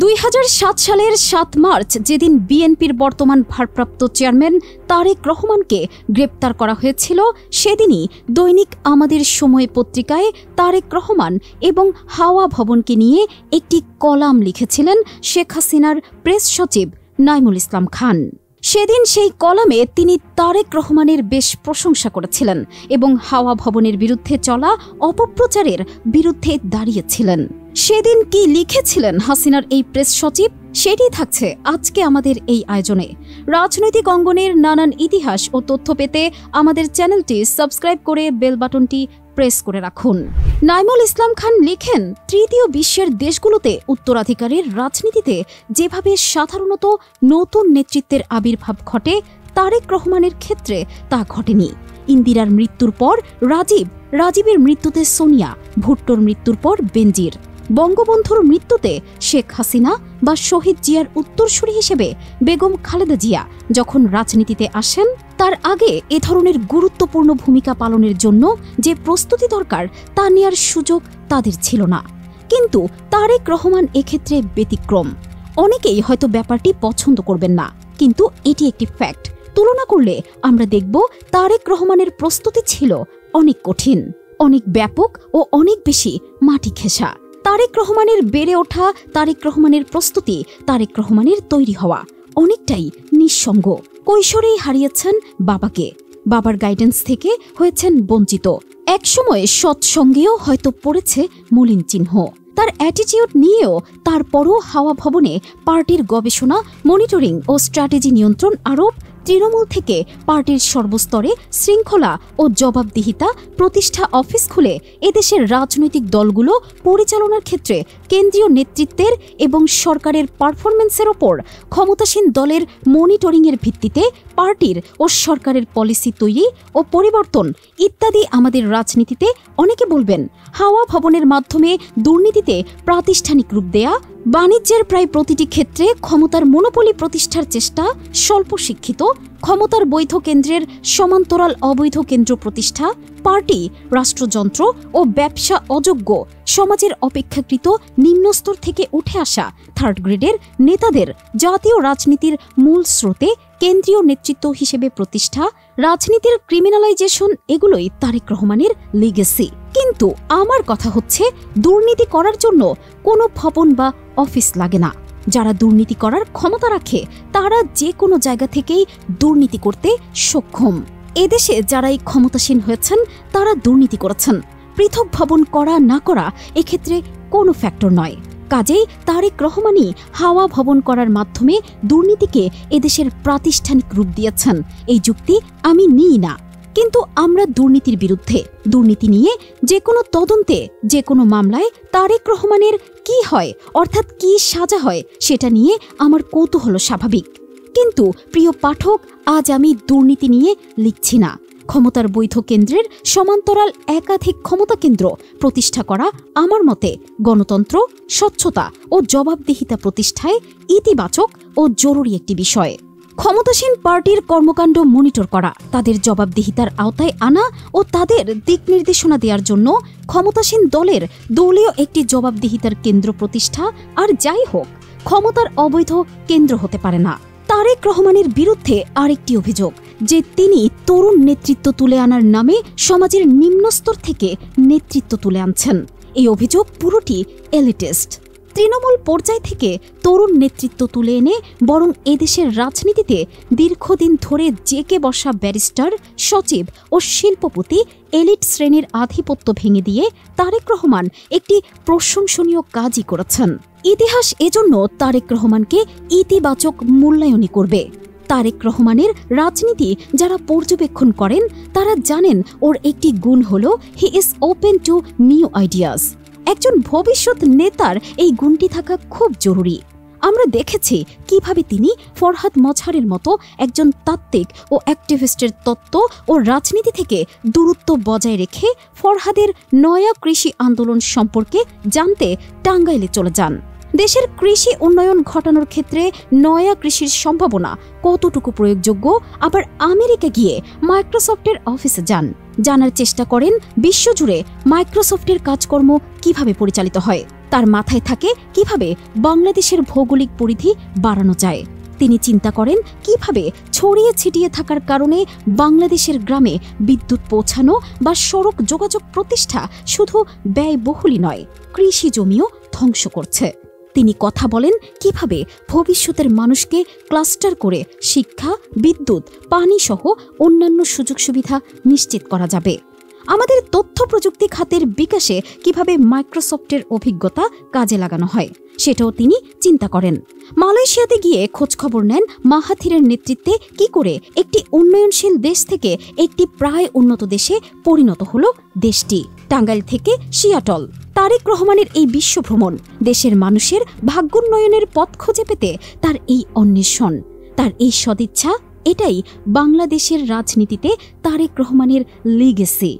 2007 সালের 7 মার্চ যেদিন বিএনপির বর্তমান ভারপ্রাপ্ত চেয়ারম্যান তারেক রহমানকে গ্রেপ্তার করা হয়েছিল, সেদিনই দৈনিক আমাদের সময় পত্রিকায় তারেক রহমান এবং হাওয়া ভবনকে নিয়ে একটি কলাম লিখেছিলেন শেখ হাসিনার প্রেস সচিব নাইমুল ইসলাম খান। সেদিন সেই কলামে তিনি তারেক রহমানের বেশ প্রশংসা করেছিলেন এবং হাওয়া ভবনের বিরুদ্ধে চলা অপপ্রচারের বিরুদ্ধে দাঁড়িয়েছিলেন। সেদিন কি লিখেছিলেন হাসিনার এই প্রেস সচিব, সেটি থাকছে আজকে আমাদের এই আয়োজনে। রাজনৈতিক অঙ্গনের নানান ইতিহাস ও তথ্য পেতে আমাদের চ্যানেলটি সাবস্ক্রাইব করে বেল বাটনটি প্রেস করে রাখুন। নাইমুল ইসলাম খান লিখেন, তৃতীয় বিশ্বের দেশগুলোতে উত্তরাধিকারের রাজনীতিতে যেভাবে সাধারণত নতুন নেতৃত্বের আবির্ভাব ঘটে, তারেক রহমানের ক্ষেত্রে তা ঘটেনি। ইন্দিরার মৃত্যুর পর রাজীবের মৃত্যুতে সোনিয়া, ভুট্টোর মৃত্যুর পর বেনজির, বঙ্গবন্ধুর মৃত্যুতে শেখ হাসিনা বা শহীদ জিয়ার উত্তরসূরি হিসেবে বেগম খালেদা জিয়া যখন রাজনীতিতে আসেন, তার আগে এ ধরনের গুরুত্বপূর্ণ ভূমিকা পালনের জন্য যে প্রস্তুতি দরকার তা নেয়ার সুযোগ তাদের ছিল না। কিন্তু তারেক রহমান এক্ষেত্রে ব্যতিক্রম। অনেকেই হয়তো ব্যাপারটি পছন্দ করবেন না, কিন্তু এটি একটি ফ্যাক্ট। তুলনা করলে আমরা দেখব তারেক রহমানের প্রস্তুতি ছিল অনেক কঠিন, অনেক ব্যাপক ও অনেক বেশি মাটি ঘেঁষা। তারেক রহমানের বেড়ে ওঠা, তারেক রহমানের প্রস্তুতি, তারেক রহমানের তৈরি হওয়া অনেকটাই নিঃসঙ্গ। কৈশোরেই হারিয়েছেন বাবাকে, বাবার গাইডেন্স থেকে হয়েছেন বঞ্চিত। একসময় সৎসঙ্গেও হয়তো পড়েছে মলিন চিহ্ন। তার অ্যাটিটিউড নিয়েও তারপরও হাওয়া ভবনে পার্টির গবেষণা, মনিটরিং ও স্ট্র্যাটেজি নিয়ন্ত্রণ আরোপ, তৃণমূল থেকে পার্টির সর্বস্তরে শৃঙ্খলা ও জবাবদিহিতা প্রতিষ্ঠা, অফিস খুলে এদেশের রাজনৈতিক দলগুলো পরিচালনার ক্ষেত্রে কেন্দ্রীয় নেতৃত্বের এবং সরকারের পারফরমেন্সের ওপর ক্ষমতাসীন দলের মনিটরিংয়ের ভিত্তিতে পার্টির ও সরকারের পলিসি তৈরি ও পরিবর্তন ইত্যাদি আমাদের রাজনীতিতে অনেকে বলবেন হাওয়া ভবনের মাধ্যমে দুর্নীতিতে প্রাতিষ্ঠানিক রূপ দেয়া, বাণিজ্যের প্রায় প্রতিটি ক্ষেত্রে ক্ষমতার মনোপলি প্রতিষ্ঠার চেষ্টা, স্বল্প শিক্ষিত, ক্ষমতার বৈধ কেন্দ্রের সমান্তরাল অবৈধ কেন্দ্র প্রতিষ্ঠা, পার্টি, রাষ্ট্রযন্ত্র ও ব্যবসা অযোগ্য, সমাজের অপেক্ষাকৃত নিম্নস্তর থেকে উঠে আসা থার্ড গ্রেডের নেতাদের জাতীয় রাজনীতির মূল স্রোতে কেন্দ্রীয় নেতৃত্ব হিসেবে প্রতিষ্ঠা, রাজনীতির ক্রিমিনালাইজেশন, এগুলোই তারেক রহমানের লিগেসি। কিন্তু আমার কথা হচ্ছে, দুর্নীতি করার জন্য কোনো ভবন বা অফিস লাগে না। যারা দুর্নীতি করার ক্ষমতা রাখে তারা যে কোনো জায়গা থেকেই দুর্নীতি করতে সক্ষম। এদেশে যারাই ক্ষমতাসীন হয়েছেন তারা দুর্নীতি করেছেন। পৃথক ভবন করা না করা এক্ষেত্রে কোনো ফ্যাক্টর নয়। কাজেই তারেক রহমানই হাওয়া ভবন করার মাধ্যমে দুর্নীতিকে এদেশের প্রাতিষ্ঠানিক রূপ দিয়েছেন, এই যুক্তি আমি নিই না। কিন্তু আমরা দুর্নীতির বিরুদ্ধে। দুর্নীতি নিয়ে যে কোনো তদন্তে, যে কোনো মামলায় তারেক রহমানের কি হয়, অর্থাৎ কি সাজা হয়, সেটা নিয়ে আমার কৌতূহল স্বাভাবিক। কিন্তু প্রিয় পাঠক, আজ আমি দুর্নীতি নিয়ে লিখছি না। ক্ষমতার বৈধ কেন্দ্রের সমান্তরাল একাধিক ক্ষমতা কেন্দ্র প্রতিষ্ঠা করা আমার মতে গণতন্ত্র, স্বচ্ছতা ও জবাবদিহিতা প্রতিষ্ঠায় ইতিবাচক ও জরুরি একটি বিষয়। ক্ষমতাসীন পার্টির কর্মকাণ্ড মনিটর করা, তাদের জবাবদিহিতার আওতায় আনা ও তাদের দিক নির্দেশনা দেওয়ার জন্য ক্ষমতাসীন দলের দলীয় একটি জবাবদিহিতার কেন্দ্র প্রতিষ্ঠা। আর যাই হোক, ক্ষমতার অবৈধ কেন্দ্র হতে পারে না। তারেক রহমানের বিরুদ্ধে আরেকটি অভিযোগ যে তিনি তরুণ নেতৃত্ব তুলে আনার নামে সমাজের নিম্নস্তর থেকে নেতৃত্ব তুলে আনছেন। এই অভিযোগ পুরোটি এলিটিস্ট। তৃণমূল পর্যায় থেকে তরুণ নেতৃত্ব তুলে এনে বরং এদেশের রাজনীতিতে দীর্ঘদিন ধরে জেকে বসা ব্যারিস্টার, সচিব ও শিল্পপতি এলিট শ্রেণীর আধিপত্য ভেঙে দিয়ে তারেক রহমান একটি প্রশংসনীয় কাজই করেছেন। ইতিহাস এজন্য তারেক রহমানকে ইতিবাচক মূল্যায়নই করবে। তারেক রহমানের রাজনীতি যারা পর্যবেক্ষণ করেন তারা জানেন ওর একটি গুণ হল he is open to new ideas. একজন ভবিষ্যৎ নেতার এই গুণটি থাকা খুব জরুরি। আমরা দেখেছি কিভাবে তিনি ফরহাদ মজহারের মতো একজন তাত্ত্বিক ও অ্যাক্টিভিস্টের তত্ত্ব ও রাজনীতি থেকে দূরত্ব বজায় রেখে ফরহাদের নয়া কৃষি আন্দোলন সম্পর্কে জানতে টাঙ্গাইলে চলে যান। দেশের কৃষি উন্নয়ন ঘটানোর ক্ষেত্রে নয়া কৃষির সম্ভাবনা কতটুকু প্রয়োগযোগ্য, আবার আমেরিকা গিয়ে মাইক্রোসফটের অফিসে যান, জানার চেষ্টা করেন বিশ্বজুড়ে মাইক্রোসফটের কাজকর্ম কিভাবে পরিচালিত হয়। তার মাথায় থাকে কিভাবে বাংলাদেশের ভৌগোলিক পরিধি বাড়ানো যায়। তিনি চিন্তা করেন কিভাবে ছড়িয়ে ছিটিয়ে থাকার কারণে বাংলাদেশের গ্রামে বিদ্যুৎ পৌঁছানো বা সড়ক যোগাযোগ প্রতিষ্ঠা শুধু ব্যয়বহুলই নয়, কৃষি জমিও ধ্বংস করছে। তিনি কথা বলেন কিভাবে ভবিষ্যতের মানুষকে ক্লাস্টার করে শিক্ষা, বিদ্যুৎ, পানি সহ অন্যান্য সুযোগ সুবিধা নিশ্চিত করা যাবে। আমাদের তথ্য প্রযুক্তি খাতের বিকাশে কিভাবে মাইক্রোসফটের অভিজ্ঞতা কাজে লাগানো হয় সেটাও তিনি চিন্তা করেন। মালয়েশিয়াতে গিয়ে খোঁজখবর নেন মাহাথিরের নেতৃত্বে কি করে একটি উন্নয়নশীল দেশ থেকে একটি প্রায় উন্নত দেশে পরিণত হল দেশটি। টাঙ্গাইল থেকে সিয়াটল, তারেক রহমানের এই বিশ্বভ্রমণ দেশের মানুষের ভাগ্যোন্নয়নের পথ খুঁজে পেতে তার এই অন্বেষণ, তার এই সদিচ্ছা, এটাই বাংলাদেশের রাজনীতিতে তারেক রহমানের লিগেসি।